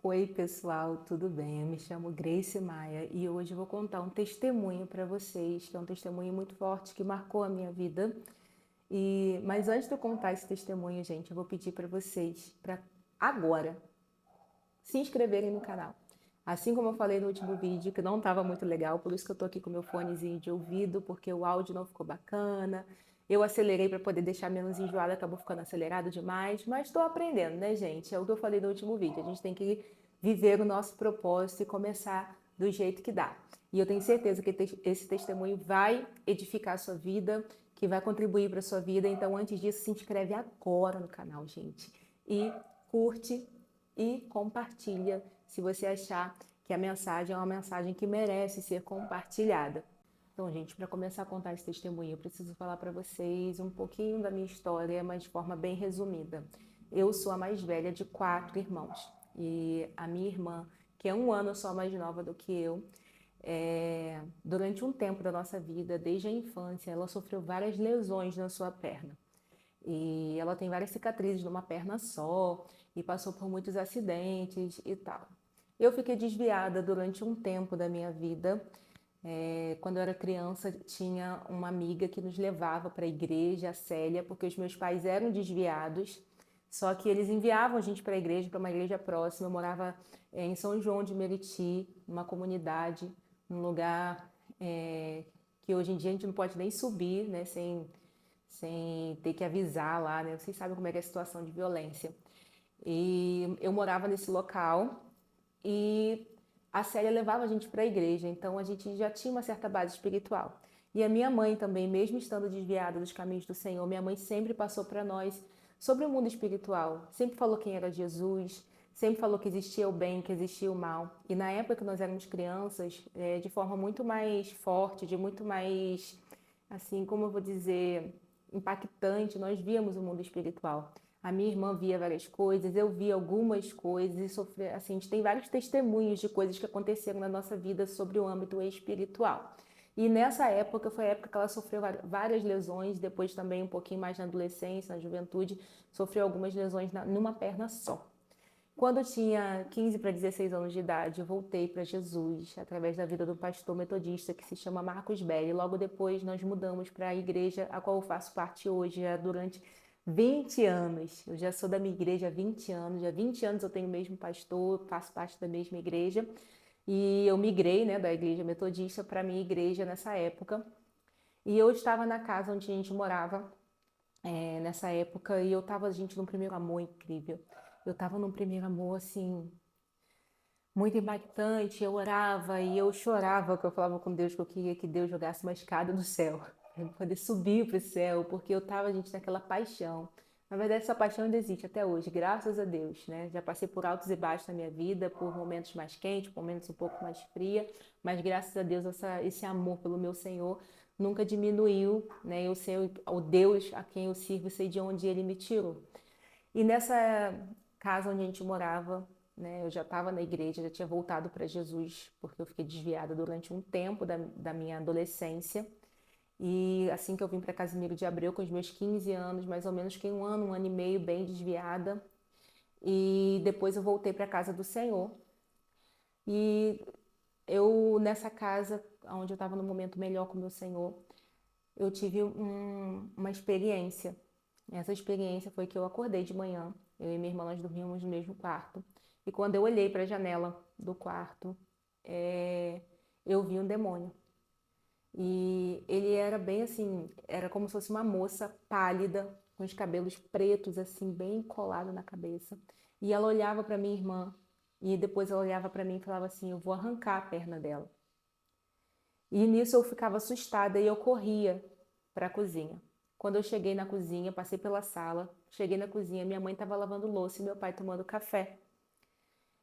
Oi, pessoal, tudo bem? Eu me chamo Grace Maia e hoje eu vou contar um testemunho para vocês, que é um testemunho muito forte que marcou a minha vida. Mas antes de eu contar esse testemunho, gente, eu vou pedir para vocês para agora se inscreverem no canal. Assim como eu falei no último vídeo, que não estava muito legal, por isso que eu tô aqui com meu fonezinho de ouvido, porque o áudio não ficou bacana. Eu acelerei para poder deixar menos enjoado, acabou ficando acelerado demais, mas estou aprendendo, né, gente? É o que eu falei no último vídeo. A gente tem que viver o nosso propósito e começar do jeito que dá. E eu tenho certeza que esse testemunho vai edificar a sua vida, que vai contribuir para a sua vida. Então, antes disso, se inscreve agora no canal, gente. E curte e compartilha se você achar que a mensagem é uma mensagem que merece ser compartilhada. Então, gente, para começar a contar esse testemunho, eu preciso falar para vocês um pouquinho da minha história, mas de forma bem resumida. Eu sou a mais velha de 4 irmãos e a minha irmã, que é um ano só mais nova do que eu, durante um tempo da nossa vida, desde a infância, ela sofreu várias lesões na sua perna. E ela tem várias cicatrizes numa perna só e passou por muitos acidentes e tal. Eu fiquei desviada durante um tempo da minha vida. Quando eu era criança, tinha uma amiga que nos levava para a igreja, a Célia, porque os meus pais eram desviados, só que eles enviavam a gente para a igreja, para uma igreja próxima. Eu morava em São João de Meriti, numa comunidade, num lugar que hoje em dia a gente não pode nem subir, né, sem ter que avisar lá, né? Vocês sabem como é que é a situação de violência. E eu morava nesse local e a Célia levava a gente para a igreja, então a gente já tinha uma certa base espiritual. E a minha mãe também, mesmo estando desviada dos caminhos do Senhor, minha mãe sempre passou para nós sobre o mundo espiritual. Sempre falou quem era Jesus, sempre falou que existia o bem, que existia o mal. E na época que nós éramos crianças, de forma muito mais forte, de muito mais, assim, como eu vou dizer, impactante, nós víamos o mundo espiritual. A minha irmã via várias coisas, eu via algumas coisas e sofri, assim, a gente tem vários testemunhos de coisas que aconteceram na nossa vida sobre o âmbito espiritual. E nessa época foi a época que ela sofreu várias lesões, depois também um pouquinho mais na adolescência, na juventude, sofreu algumas lesões numa perna só. Quando eu tinha 15 para 16 anos de idade, eu voltei para Jesus através da vida do pastor metodista que se chama Marcos Belli. Logo depois nós mudamos para a igreja a qual eu faço parte hoje, já durante 20 anos. Eu já sou da minha igreja há 20 anos, já há 20 anos eu tenho o mesmo pastor, faço parte da mesma igreja. E eu migrei, né, da igreja metodista para a minha igreja nessa época. E eu estava na casa onde a gente morava nessa época e eu estava, gente, num primeiro amor incrível. Eu estava num primeiro amor, assim, muito impactante. Eu orava e eu chorava, que eu falava com Deus que eu queria que Deus jogasse uma escada do céu, para eu poder subir para o céu, porque eu estava, gente, naquela paixão. Na verdade, essa paixão ainda existe até hoje, graças a Deus, né? Já passei por altos e baixos na minha vida, por momentos mais quentes, momentos um pouco mais fria, mas graças a Deus esse amor pelo meu Senhor nunca diminuiu, né? Eu sei o Deus a quem eu sirvo, sei de onde Ele me tirou. E nessa casa onde a gente morava, né, eu já estava na igreja, já tinha voltado para Jesus, porque eu fiquei desviada durante um tempo da minha adolescência. E assim que eu vim para Casimiro de Abreu, com os meus 15 anos, mais ou menos, fiquei um ano e meio bem desviada. E depois eu voltei para a casa do Senhor. E eu, nessa casa, onde eu estava no momento melhor com o meu Senhor, eu tive uma experiência. Essa experiência foi que eu acordei de manhã, eu e minha irmã, nós dormíamos no mesmo quarto. E quando eu olhei para a janela do quarto, eu vi um demônio. E ele era bem assim, era como se fosse uma moça pálida, com os cabelos pretos, assim, bem colados na cabeça. E ela olhava para minha irmã, e depois ela olhava para mim e falava assim: eu vou arrancar a perna dela. E nisso eu ficava assustada e eu corria para a cozinha. Quando eu cheguei na cozinha, passei pela sala, cheguei na cozinha, minha mãe estava lavando louça e meu pai tomando café.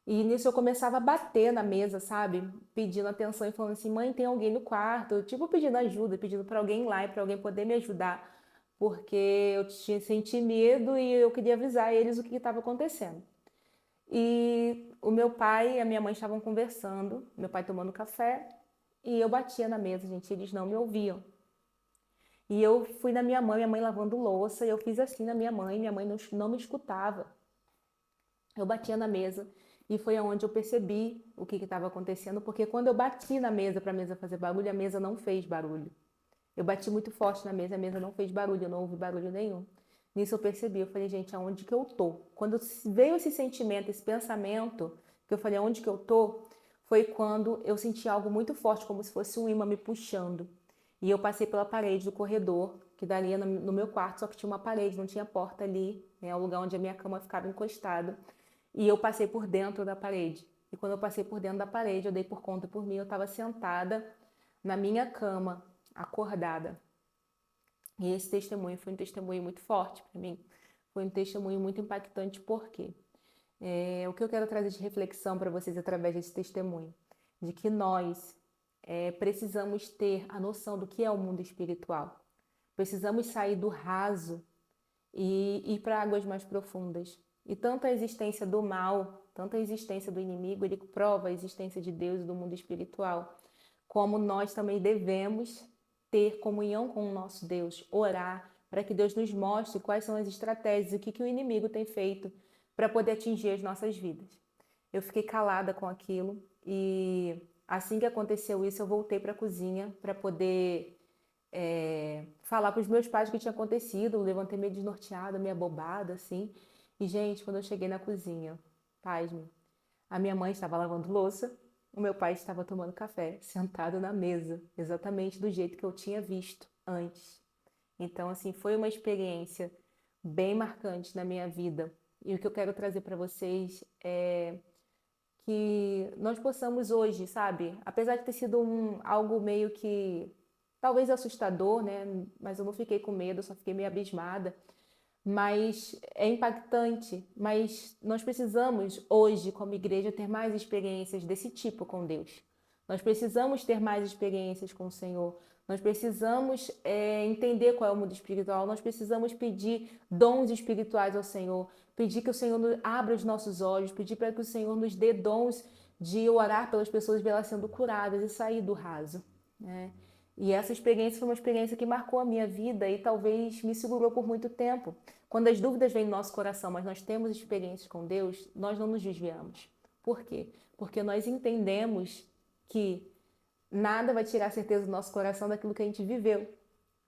E nisso eu começava a bater na mesa, sabe? Pedindo atenção e falando assim: mãe, tem alguém no quarto? Tipo, pedindo ajuda, pedindo para alguém ir lá e para alguém poder me ajudar, porque eu senti medo e eu queria avisar eles o que estava acontecendo. E o meu pai e a minha mãe estavam conversando, meu pai tomando café, e eu batia na mesa, gente, eles não me ouviam. E eu fui na minha mãe lavando louça, e eu fiz assim na minha mãe não me escutava. Eu batia na mesa E foi onde eu percebi o que estava acontecendo, porque quando eu bati na mesa para a mesa fazer barulho, a mesa não fez barulho. Eu bati muito forte na mesa, a mesa não fez barulho, eu não ouvi barulho nenhum. Nisso eu percebi, eu falei, gente, aonde que eu tô? Quando veio esse sentimento, esse pensamento, que eu falei, aonde que eu tô? Foi quando eu senti algo muito forte, como se fosse um imã me puxando. E eu passei pela parede do corredor, que daria no meu quarto, só que tinha uma parede, não tinha porta ali, né, o lugar onde a minha cama ficava encostada. E eu passei por dentro da parede. E quando eu passei por dentro da parede, eu dei por conta por mim, eu estava sentada na minha cama, acordada. E esse testemunho foi um testemunho muito forte para mim. Foi um testemunho muito impactante, por quê? O que eu quero trazer de reflexão para vocês através desse testemunho? De que nós precisamos ter a noção do que é o mundo espiritual. Precisamos sair do raso e ir para águas mais profundas. E tanto a existência do mal, tanto a existência do inimigo, ele prova a existência de Deus e do mundo espiritual. Como nós também devemos ter comunhão com o nosso Deus, orar, para que Deus nos mostre quais são as estratégias, o que o inimigo tem feito para poder atingir as nossas vidas. Eu fiquei calada com aquilo e assim que aconteceu isso, eu voltei para a cozinha para poder falar para os meus pais o que tinha acontecido. Eu levantei meio desnorteada, meio abobada, assim. E, gente, quando eu cheguei na cozinha, pasme, a minha mãe estava lavando louça, o meu pai estava tomando café, sentado na mesa, exatamente do jeito que eu tinha visto antes. Então, assim, foi uma experiência bem marcante na minha vida. E o que eu quero trazer para vocês é que nós possamos hoje, sabe? Apesar de ter sido algo meio que talvez assustador, né? Mas eu não fiquei com medo, eu só fiquei meio abismada. Mas é impactante. Mas nós precisamos hoje, como igreja, ter mais experiências desse tipo com Deus. Nós precisamos ter mais experiências com o Senhor. Nós precisamos entender qual é o mundo espiritual. Nós precisamos pedir dons espirituais ao Senhor. Pedir que o Senhor abra os nossos olhos. Pedir para que o Senhor nos dê dons de orar pelas pessoas e vê-las sendo curadas e sair do raso, né? E essa experiência foi uma experiência que marcou a minha vida e talvez me segurou por muito tempo. Quando as dúvidas vêm no nosso coração, mas nós temos experiências com Deus, nós não nos desviamos. Por quê? Porque nós entendemos que nada vai tirar a certeza do nosso coração daquilo que a gente viveu.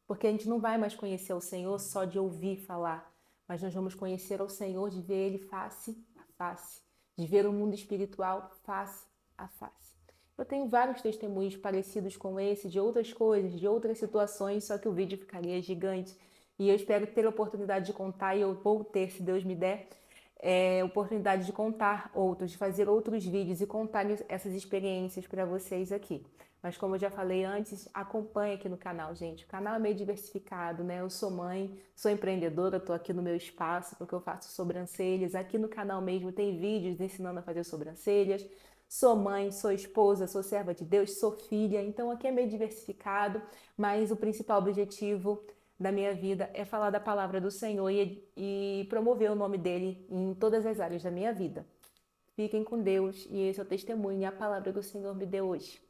Porque a gente não vai mais conhecer o Senhor só de ouvir falar, mas nós vamos conhecer o Senhor de ver Ele face a face, de ver o mundo espiritual face a face. Eu tenho vários testemunhos parecidos com esse, de outras coisas, de outras situações, só que o vídeo ficaria gigante. E eu espero ter a oportunidade de contar, e eu vou ter, se Deus me der, oportunidade de contar outros, de fazer outros vídeos e contar essas experiências para vocês aqui. Mas como eu já falei antes, acompanhe aqui no canal, gente. O canal é meio diversificado, né? Eu sou mãe, sou empreendedora, estou aqui no meu espaço porque eu faço sobrancelhas. Aqui no canal mesmo tem vídeos ensinando a fazer sobrancelhas. Sou mãe, sou esposa, sou serva de Deus, sou filha. Então aqui é meio diversificado, mas o principal objetivo da minha vida é falar da palavra do Senhor e promover o nome dele em todas as áreas da minha vida. Fiquem com Deus e esse é o testemunho e a palavra que o Senhor me deu hoje.